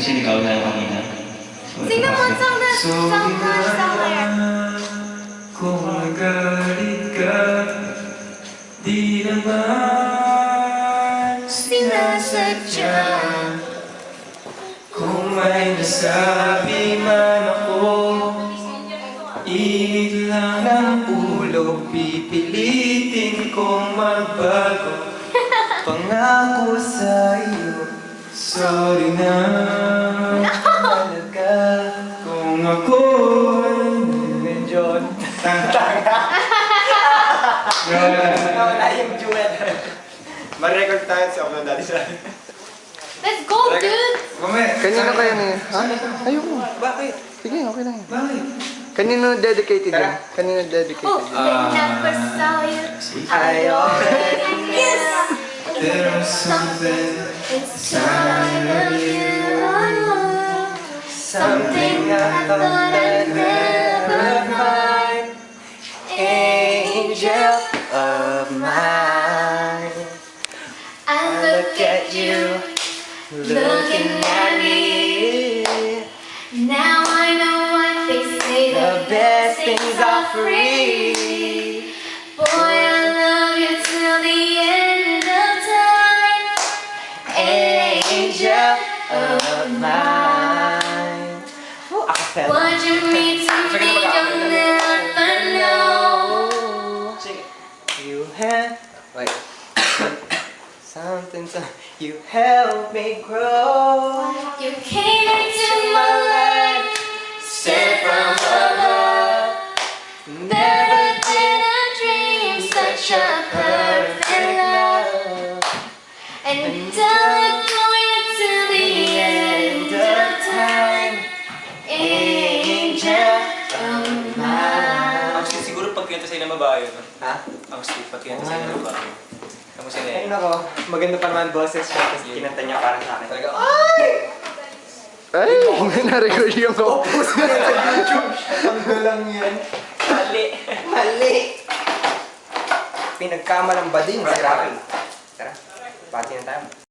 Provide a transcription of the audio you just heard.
Kasi ikaw na lang kanina. Sing the one song that somewhere. Kung nagalit ka, di naman sinasadya. Kung may nasabi man ako, init lang ng ulo, pipilitin kong magbago. Pangako sa iyo, sorry na talaga. Kung ako ay medyo nawala yung duet. Ma-record tayo sa upload natin sa... Let's go, dude! Kanino kayo niya? Ha? Ayoko. Bakit? Sige, okay lang. Bakit? Kanino dedicated Tara. yan? Kanino dedicated Oh, yan? when I first saw you, I already knew There's something inside of you. Something I thought I'd never find. Angel of mine. I look at you, looking at me. Now I know what they say, The best things are free. Boy, I love you till the end of time. Angel of mine. Oh, acapella. What you mean to me, you'll never know. You have wait. Something you help me grow. You came into my life, sent from above. Never did I dream such a perfect love. And I'll look for you till the end of time. Angel of mine. Ang sweet siguro pag kinanta sa'yo ng babae, no? Ha? Ang sweet pag kinanta sa'yo ng babae. Kamusta na Ay eh? nako, maganda pa naman boses siya kasi kinanta niya para sa akin. Talaga, Ay! Na-record yung ko. Post ko yan sa YouTube. Ang galang yan. mali! Mali! Pinagkamalang bading si Rocky. Tara, pati na tayo.